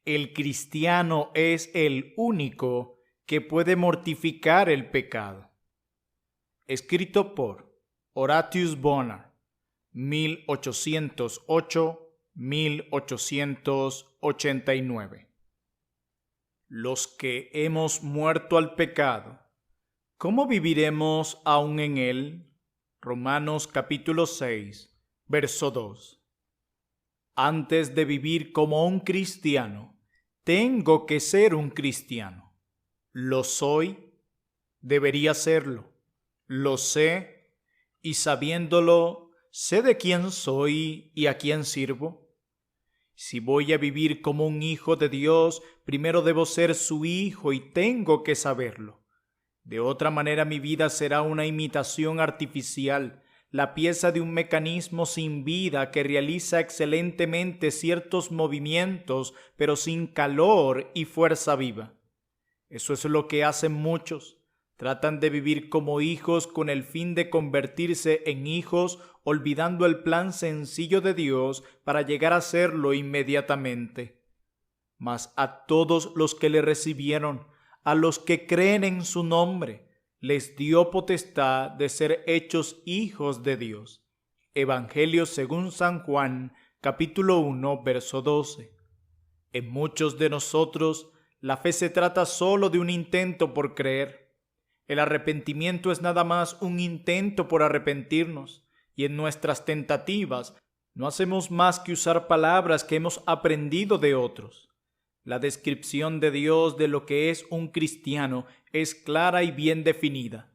El cristiano es el único que puede mortificar el pecado. Escrito por Horatius Bonar, 1808-1889. Los que hemos muerto al pecado, ¿cómo viviremos aún en él? Romanos capítulo 6, verso 2. Antes de vivir como un cristiano, tengo que ser un cristiano. ¿Lo soy? Debería serlo. Lo sé, y sabiéndolo, sé de quién soy y a quién sirvo. Si voy a vivir como un hijo de Dios, primero debo ser su hijo y tengo que saberlo. De otra manera mi vida será una imitación artificial, la pieza de un mecanismo sin vida que realiza excelentemente ciertos movimientos, pero sin calor y fuerza viva. Eso es lo que hacen muchos. Tratan de vivir como hijos con el fin de convertirse en hijos, olvidando el plan sencillo de Dios para llegar a serlo inmediatamente. Mas a todos los que le recibieron, a los que creen en su nombre, les dio potestad de ser hechos hijos de Dios. Evangelio según San Juan, capítulo 1, verso 12. En muchos de nosotros, la fe se trata solo de un intento por creer. El arrepentimiento es nada más un intento por arrepentirnos, y en nuestras tentativas no hacemos más que usar palabras que hemos aprendido de otros. La descripción de Dios de lo que es un cristiano es clara y bien definida.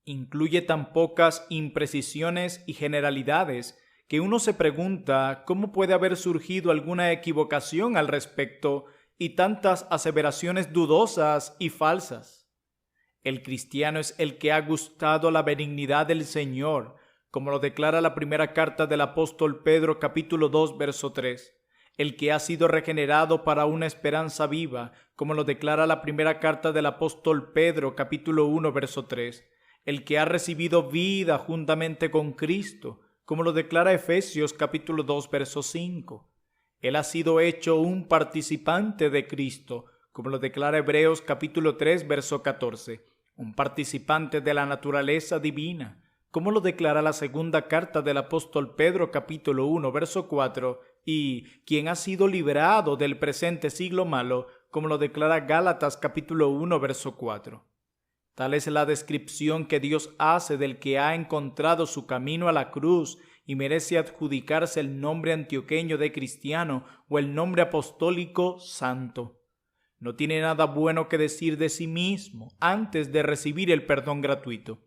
Incluye tan pocas imprecisiones y generalidades que uno se pregunta cómo puede haber surgido alguna equivocación al respecto y tantas aseveraciones dudosas y falsas. El cristiano es el que ha gustado la benignidad del Señor, como lo declara la primera carta del apóstol Pedro, capítulo 2, verso 3. El que ha sido regenerado para una esperanza viva, como lo declara la primera carta del apóstol Pedro, capítulo 1, verso 3. El que ha recibido vida juntamente con Cristo, como lo declara Efesios, capítulo 2, verso 5. Él ha sido hecho un participante de Cristo, como lo declara Hebreos, capítulo 3, verso 14. Un participante de la naturaleza divina, como lo declara la segunda carta del apóstol Pedro, capítulo 1, verso 4, y quien ha sido librado del presente siglo malo, como lo declara Gálatas, capítulo 1, verso 4. Tal es la descripción que Dios hace del que ha encontrado su camino a la cruz y merece adjudicarse el nombre antioqueño de cristiano o el nombre apostólico santo. No tiene nada bueno que decir de sí mismo antes de recibir el perdón gratuito.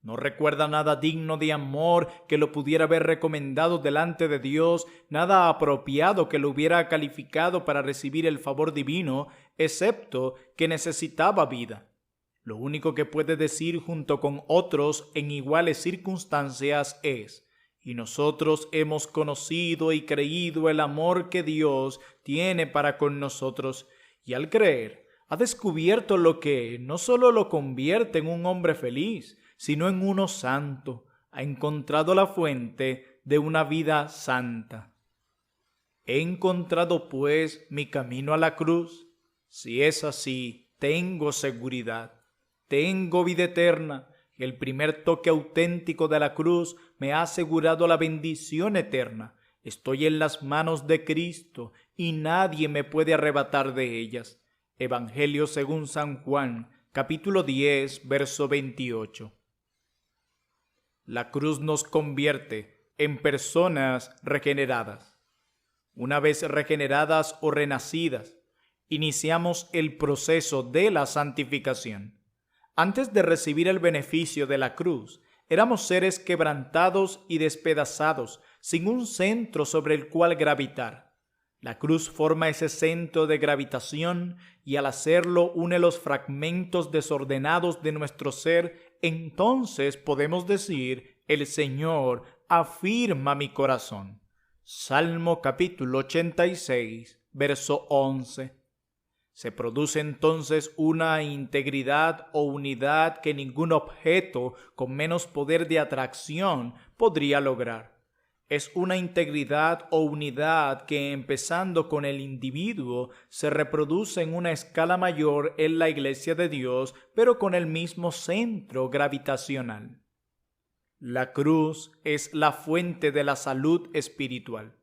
No recuerda nada digno de amor que lo pudiera haber recomendado delante de Dios, nada apropiado que lo hubiera calificado para recibir el favor divino, excepto que necesitaba vida. Lo único que puede decir junto con otros en iguales circunstancias es: y nosotros hemos conocido y creído el amor que Dios tiene para con nosotros, y al creer ha descubierto lo que no solo lo convierte en un hombre feliz, sino en uno santo. Ha encontrado la fuente de una vida santa. ¿He encontrado pues mi camino a la cruz? Si es así, tengo seguridad, tengo vida eterna. El primer toque auténtico de la cruz me ha asegurado la bendición eterna. Estoy en las manos de Cristo y nadie me puede arrebatar de ellas. Evangelio según San Juan, capítulo 10, verso 28. La cruz nos convierte en personas regeneradas. Una vez regeneradas o renacidas, iniciamos el proceso de la santificación. Antes de recibir el beneficio de la cruz, éramos seres quebrantados y despedazados, sin un centro sobre el cual gravitar. La cruz forma ese centro de gravitación y al hacerlo une los fragmentos desordenados de nuestro ser. Entonces podemos decir: el Señor afirma mi corazón. Salmo capítulo 86, verso 11. Se produce entonces una integridad o unidad que ningún objeto con menos poder de atracción podría lograr. Es una integridad o unidad que, empezando con el individuo, se reproduce en una escala mayor en la Iglesia de Dios, pero con el mismo centro gravitacional. La cruz es la fuente de la salud espiritual.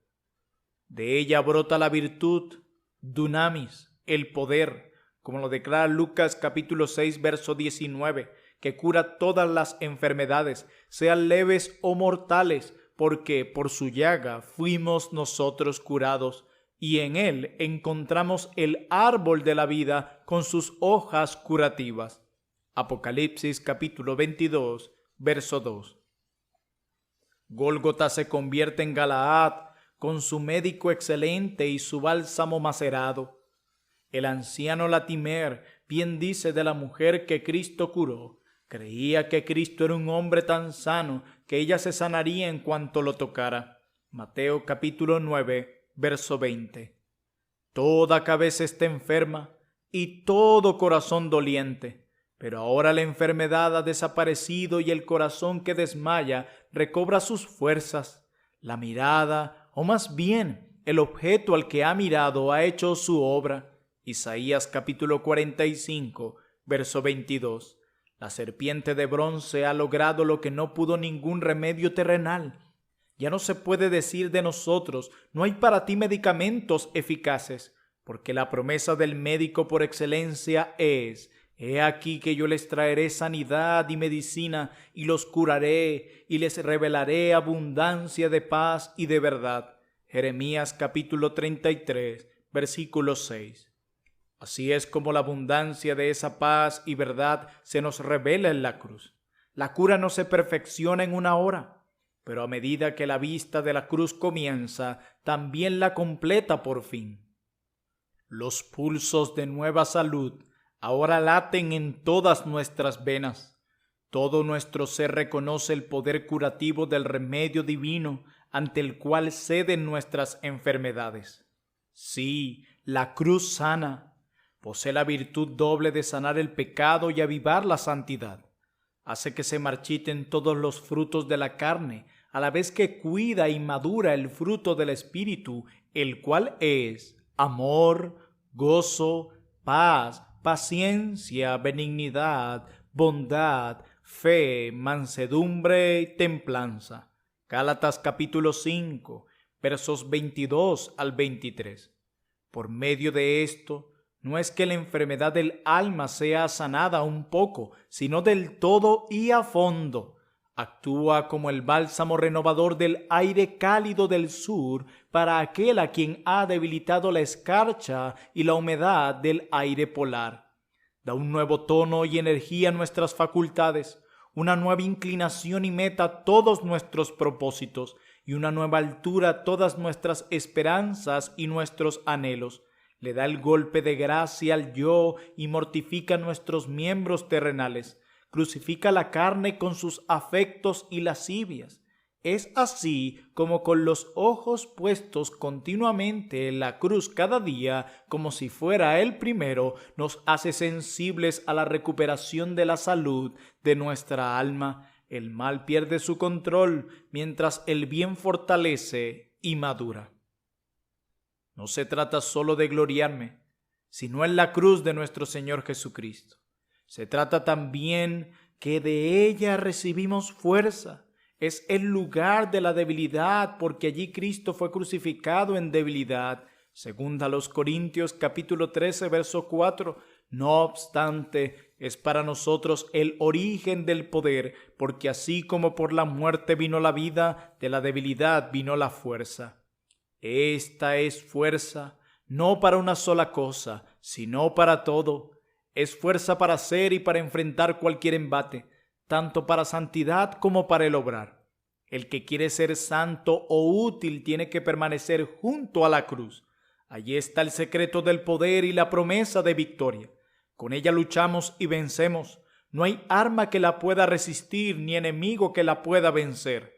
De ella brota la virtud, dunamis, el poder, como lo declara Lucas capítulo 6, verso 19, que cura todas las enfermedades, sean leves o mortales, porque por su llaga fuimos nosotros curados, y en él encontramos el árbol de la vida con sus hojas curativas. Apocalipsis capítulo 22, verso 2. Gólgota se convierte en Galaad con su médico excelente y su bálsamo macerado. El anciano Latimer bien dice de la mujer que Cristo curó: creía que Cristo era un hombre tan sano que ella se sanaría en cuanto lo tocara. Mateo capítulo 9, verso 20. Toda cabeza está enferma y todo corazón doliente, pero ahora la enfermedad ha desaparecido y el corazón que desmaya recobra sus fuerzas. La mirada, o más bien el objeto al que ha mirado, ha hecho su obra. Isaías capítulo 45, verso 22. La serpiente de bronce ha logrado lo que no pudo ningún remedio terrenal. Ya no se puede decir de nosotros: no hay para ti medicamentos eficaces, porque la promesa del médico por excelencia es: he aquí que yo les traeré sanidad y medicina, y los curaré, y les revelaré abundancia de paz y de verdad. Jeremías capítulo 33, versículo 6. Así es como la abundancia de esa paz y verdad se nos revela en la cruz. La cura no se perfecciona en una hora, pero a medida que la vista de la cruz comienza, también la completa por fin. Los pulsos de nueva salud ahora laten en todas nuestras venas. Todo nuestro ser reconoce el poder curativo del remedio divino ante el cual ceden nuestras enfermedades. Sí, la cruz sana. Posee la virtud doble de sanar el pecado y avivar la santidad. Hace que se marchiten todos los frutos de la carne, a la vez que cuida y madura el fruto del Espíritu, el cual es amor, gozo, paz, paciencia, benignidad, bondad, fe, mansedumbre y templanza. Gálatas capítulo 5, versos 22 al 23. Por medio de esto, no es que la enfermedad del alma sea sanada un poco, sino del todo y a fondo. Actúa como el bálsamo renovador del aire cálido del sur para aquel a quien ha debilitado la escarcha y la humedad del aire polar. Da un nuevo tono y energía a nuestras facultades, una nueva inclinación y meta a todos nuestros propósitos, y una nueva altura a todas nuestras esperanzas y nuestros anhelos. Le da el golpe de gracia al yo y mortifica nuestros miembros terrenales. Crucifica la carne con sus afectos y lascivias. Es así como, con los ojos puestos continuamente en la cruz cada día, como si fuera el primero, nos hace sensibles a la recuperación de la salud de nuestra alma. El mal pierde su control, mientras el bien fortalece y madura. No se trata solo de gloriarme, sino en la cruz de nuestro Señor Jesucristo. Se trata también que de ella recibimos fuerza. Es el lugar de la debilidad, porque allí Cristo fue crucificado en debilidad. Segunda a los Corintios capítulo 13, verso 4. No obstante, es para nosotros el origen del poder, porque así como por la muerte vino la vida, de la debilidad vino la fuerza. Esta es fuerza, no para una sola cosa, sino para todo. Es fuerza para hacer y para enfrentar cualquier embate, tanto para santidad como para el obrar. El que quiere ser santo o útil tiene que permanecer junto a la cruz. Allí está el secreto del poder y la promesa de victoria. Con ella luchamos y vencemos. No hay arma que la pueda resistir, ni enemigo que la pueda vencer.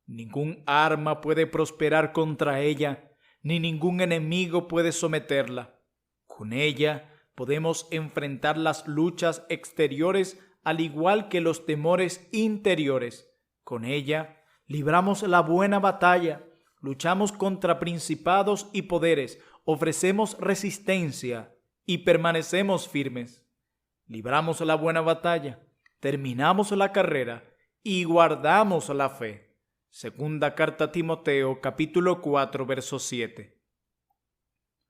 Ningún arma puede prosperar contra ella, ni ningún enemigo puede someterla. Con ella podemos enfrentar las luchas exteriores al igual que los temores interiores. Con ella libramos la buena batalla, luchamos contra principados y poderes, ofrecemos resistencia y permanecemos firmes. Libramos la buena batalla, terminamos la carrera y guardamos la fe. Segunda carta a Timoteo, capítulo 4, verso 7.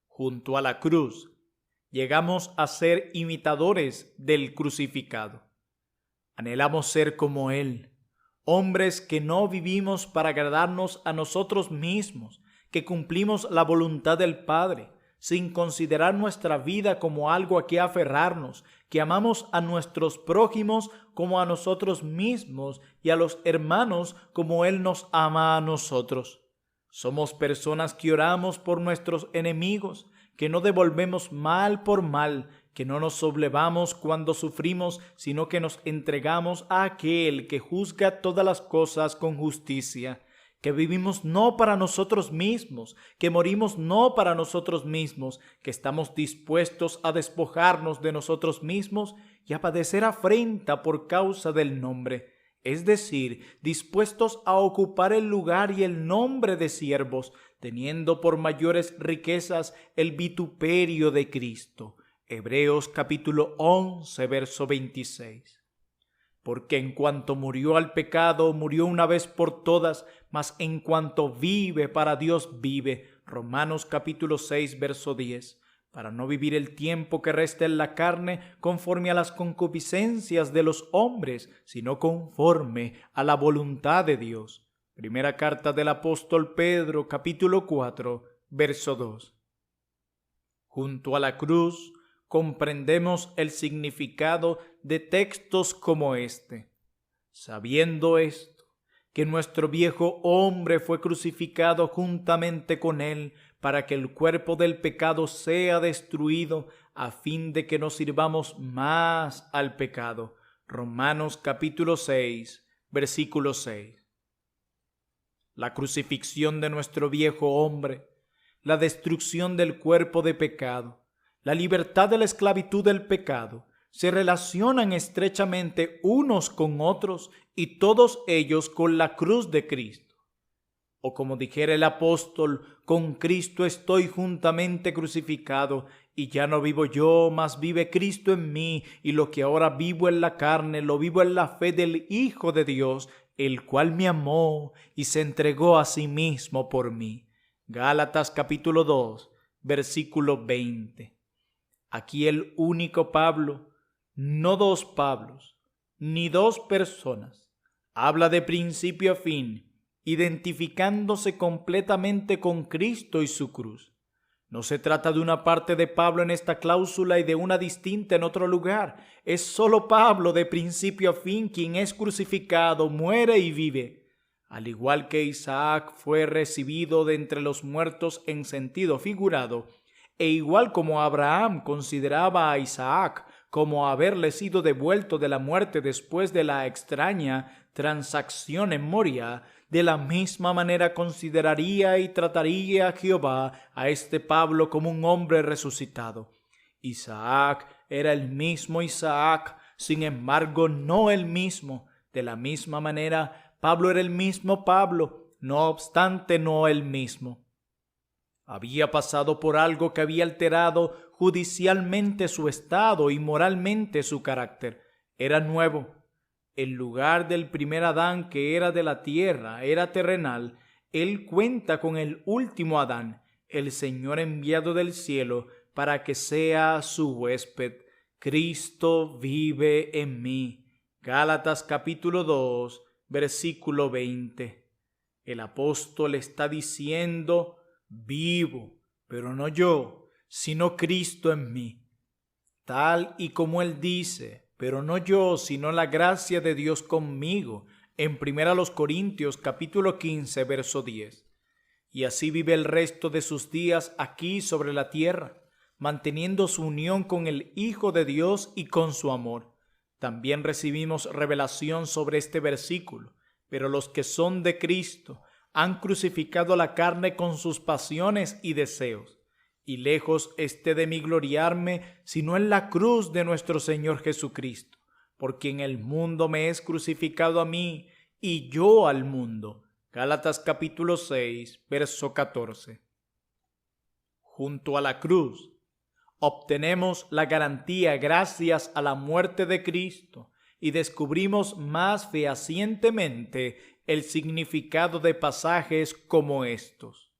Junto a la cruz, llegamos a ser imitadores del crucificado. Anhelamos ser como Él, hombres que no vivimos para agradarnos a nosotros mismos, que cumplimos la voluntad del Padre, sin considerar nuestra vida como algo a que aferrarnos, que amamos a nuestros prójimos como a nosotros mismos y a los hermanos como Él nos ama a nosotros. Somos personas que oramos por nuestros enemigos, que no devolvemos mal por mal, que no nos soblevamos cuando sufrimos, sino que nos entregamos a aquel que juzga todas las cosas con justicia, que vivimos no para nosotros mismos, que morimos no para nosotros mismos, que estamos dispuestos a despojarnos de nosotros mismos y a padecer afrenta por causa del nombre, es decir, dispuestos a ocupar el lugar y el nombre de siervos, teniendo por mayores riquezas el vituperio de Cristo. Hebreos capítulo 11, verso 26. Porque en cuanto murió al pecado, murió una vez por todas, mas en cuanto vive, para Dios vive. Romanos capítulo 6, verso 10. Para no vivir el tiempo que resta en la carne conforme a las concupiscencias de los hombres, sino conforme a la voluntad de Dios. Primera carta del apóstol Pedro, capítulo 4, verso 2. Junto a la cruz comprendemos el significado de textos como este. Sabiendo esto, que nuestro viejo hombre fue crucificado juntamente con él, para que el cuerpo del pecado sea destruido, a fin de que no sirvamos más al pecado. Romanos capítulo 6, versículo 6. La crucifixión de nuestro viejo hombre, la destrucción del cuerpo de pecado, la libertad de la esclavitud del pecado, se relacionan estrechamente unos con otros y todos ellos con la cruz de Cristo. O como dijera el apóstol, con Cristo estoy juntamente crucificado, y ya no vivo yo, mas vive Cristo en mí, y lo que ahora vivo en la carne, lo vivo en la fe del Hijo de Dios, el cual me amó y se entregó a sí mismo por mí. Gálatas capítulo 2, versículo 20. Aquí el único Pablo, no dos Pablos, ni dos personas, habla de principio a fin, identificándose completamente con Cristo y su cruz. No se trata de una parte de Pablo en esta cláusula y de una distinta en otro lugar. Es solo Pablo de principio a fin quien es crucificado, muere y vive. Al igual que Isaac fue recibido de entre los muertos en sentido figurado, e igual como Abraham consideraba a Isaac como haberle sido devuelto de la muerte después de la extraña transacción en Moria, de la misma manera consideraría y trataría a Jehová a este Pablo como un hombre resucitado. Isaac era el mismo Isaac, sin embargo no el mismo. De la misma manera, Pablo era el mismo Pablo, no obstante no el mismo. Había pasado por algo que había alterado judicialmente su estado y moralmente su carácter. Era nuevo. En lugar del primer Adán, que era de la tierra, era terrenal, él cuenta con el último Adán, el Señor enviado del cielo, para que sea su huésped. Cristo vive en mí. Gálatas capítulo 2, versículo 20. El apóstol está diciendo: vivo, pero no yo, sino Cristo en mí. Tal y como él dice, pero no yo, sino la gracia de Dios conmigo, en 1 Corintios capítulo 15, verso 10. Y así vive el resto de sus días aquí sobre la tierra, manteniendo su unión con el Hijo de Dios y con su amor. También recibimos revelación sobre este versículo, pero los que son de Cristo han crucificado la carne con sus pasiones y deseos. Y lejos esté de mí gloriarme, sino en la cruz de nuestro Señor Jesucristo, por quien el mundo me es crucificado a mí, y yo al mundo. Gálatas capítulo 6, verso 14. Junto a la cruz obtenemos la garantía gracias a la muerte de Cristo y descubrimos más fehacientemente el significado de pasajes como estos.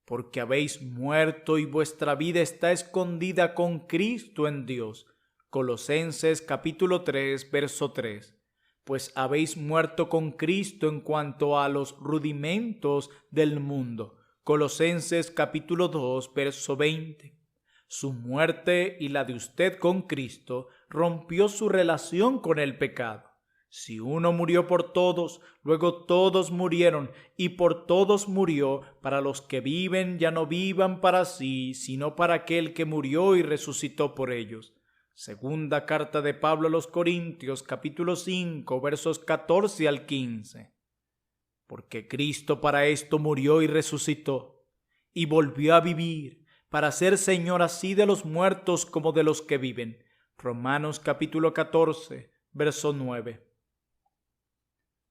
Porque habéis muerto y vuestra vida está escondida con Cristo en Dios. Colosenses capítulo 3, verso 3. Pues habéis muerto con Cristo en cuanto a los rudimentos del mundo. Colosenses capítulo 2, verso 20. Su muerte y la de usted con Cristo rompió su relación con el pecado. Si uno murió por todos, luego todos murieron, y por todos murió, para los que viven ya no vivan para sí, sino para aquel que murió y resucitó por ellos. Segunda carta de Pablo a los Corintios, capítulo 5, versos 14 al 15. Porque Cristo para esto murió y resucitó, y volvió a vivir, para ser Señor así de los muertos como de los que viven. Romanos capítulo 14, verso 9.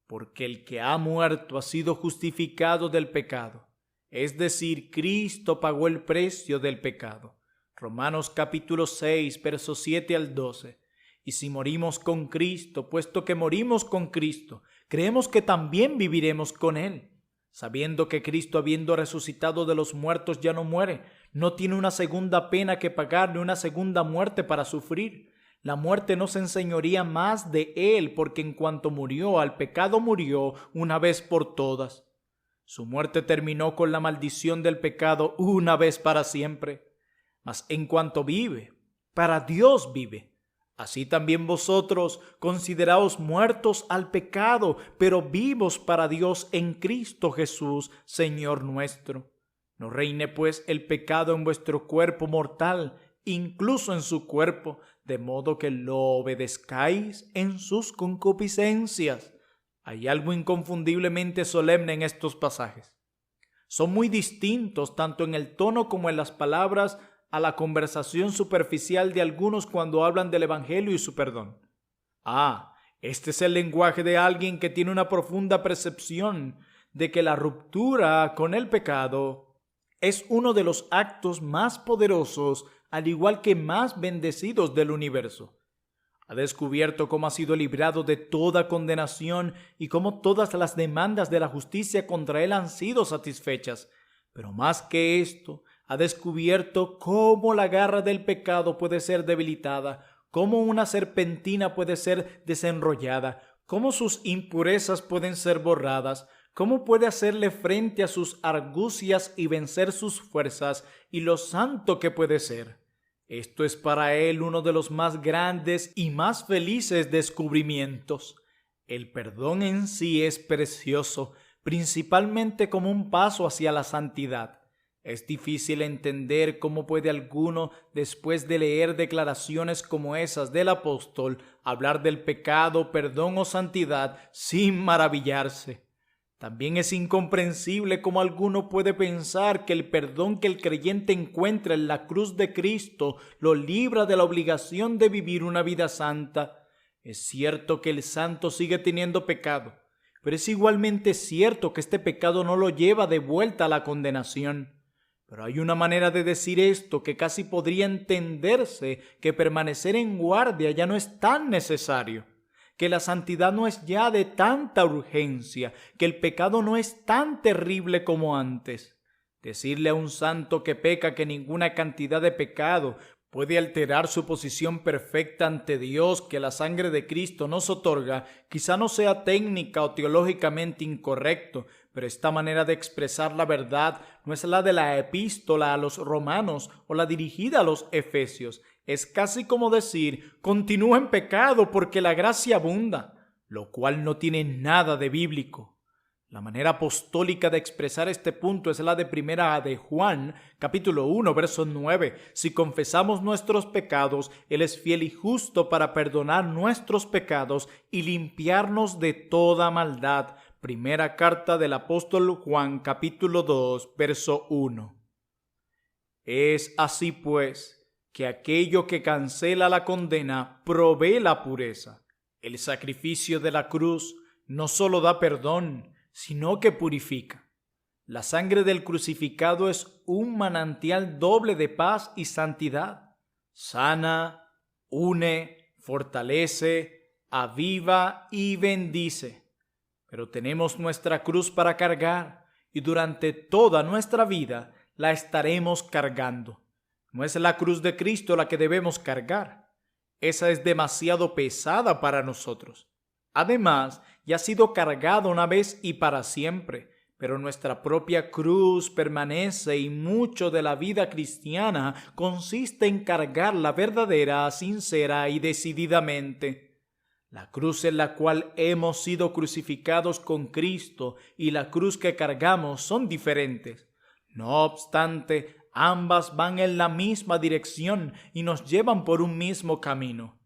Porque el que ha muerto ha sido justificado del pecado, es decir, Cristo pagó el precio del pecado. Romanos capítulo 6, versos 7 al 12. Y si morimos con Cristo, puesto que morimos con Cristo, creemos que también viviremos con Él, sabiendo que Cristo, habiendo resucitado de los muertos, ya no muere, no tiene una segunda pena que pagar ni una segunda muerte para sufrir. La muerte no se enseñoría más de Él, porque en cuanto murió, al pecado murió una vez por todas. Su muerte terminó con la maldición del pecado una vez para siempre. Mas en cuanto vive, para Dios vive. Así también vosotros consideraos muertos al pecado, pero vivos para Dios en Cristo Jesús, Señor nuestro. No reine pues el pecado en vuestro cuerpo mortal, incluso en su cuerpo, de modo que lo obedezcáis en sus concupiscencias. Hay algo inconfundiblemente solemne en estos pasajes. Son muy distintos tanto en el tono como en las palabras a la conversación superficial de algunos cuando hablan del Evangelio y su perdón. Este es el lenguaje de alguien que tiene una profunda percepción de que la ruptura con el pecado es uno de los actos más poderosos, al igual que más bendecidos del universo. Ha descubierto cómo ha sido librado de toda condenación y cómo todas las demandas de la justicia contra él han sido satisfechas. Pero más que esto, ha descubierto cómo la garra del pecado puede ser debilitada, cómo una serpentina puede ser desenrollada, cómo sus impurezas pueden ser borradas, cómo puede hacerle frente a sus argucias y vencer sus fuerzas, y lo santo que puede ser. Esto es para él uno de los más grandes y más felices descubrimientos. El perdón en sí es precioso, principalmente como un paso hacia la santidad. Es difícil entender cómo puede alguno, después de leer declaraciones como esas del apóstol, hablar del pecado, perdón o santidad sin maravillarse. También es incomprensible cómo alguno puede pensar que el perdón que el creyente encuentra en la cruz de Cristo lo libra de la obligación de vivir una vida santa. Es cierto que el santo sigue teniendo pecado, pero es igualmente cierto que este pecado no lo lleva de vuelta a la condenación. Pero hay una manera de decir esto que casi podría entenderse, que permanecer en guardia ya no es tan necesario, que la santidad no es ya de tanta urgencia, que el pecado no es tan terrible como antes. Decirle a un santo que peca que ninguna cantidad de pecado puede alterar su posición perfecta ante Dios que la sangre de Cristo nos otorga, quizá no sea técnica o teológicamente incorrecto, pero esta manera de expresar la verdad no es la de la epístola a los romanos o la dirigida a los efesios. Es casi como decir, continúa en pecado porque la gracia abunda, lo cual no tiene nada de bíblico. La manera apostólica de expresar este punto es la de primera de Juan, capítulo 1, verso 9. Si confesamos nuestros pecados, Él es fiel y justo para perdonar nuestros pecados y limpiarnos de toda maldad. Primera carta del apóstol Juan, capítulo 2, verso 1. Es así pues que aquello que cancela la condena provee la pureza. El sacrificio de la cruz no solo da perdón, sino que purifica. La sangre del crucificado es un manantial doble de paz y santidad. Sana, une, fortalece, aviva y bendice. Pero tenemos nuestra cruz para cargar y durante toda nuestra vida la estaremos cargando. No es la cruz de Cristo la que debemos cargar. Esa es demasiado pesada para nosotros. Además, ya ha sido cargada una vez y para siempre, pero nuestra propia cruz permanece y mucho de la vida cristiana consiste en cargarla verdadera, sincera y decididamente. La cruz en la cual hemos sido crucificados con Cristo y la cruz que cargamos son diferentes. No obstante, ambas van en la misma dirección y nos llevan por un mismo camino.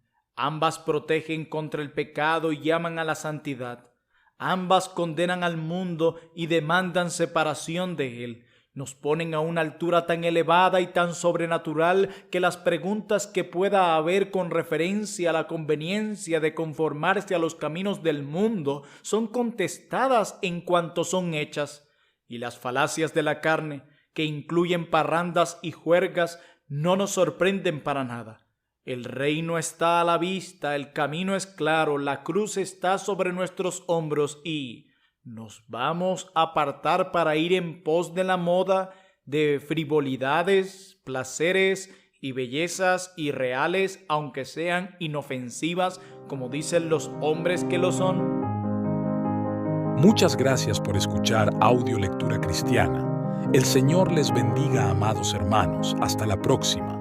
Ambas protegen contra el pecado y llaman a la santidad. Ambas condenan al mundo y demandan separación de él. Nos ponen a una altura tan elevada y tan sobrenatural que las preguntas que pueda haber con referencia a la conveniencia de conformarse a los caminos del mundo son contestadas en cuanto son hechas, y las falacias de la carne, que incluyen parrandas y juergas, no nos sorprenden para nada. El reino está a la vista, el camino es claro, la cruz está sobre nuestros hombros y ¿nos vamos a apartar para ir en pos de la moda, de frivolidades, placeres y bellezas irreales, aunque sean inofensivas, como dicen los hombres que lo son? Muchas gracias por escuchar Audio Lectura Cristiana. El Señor les bendiga, amados hermanos. Hasta la próxima.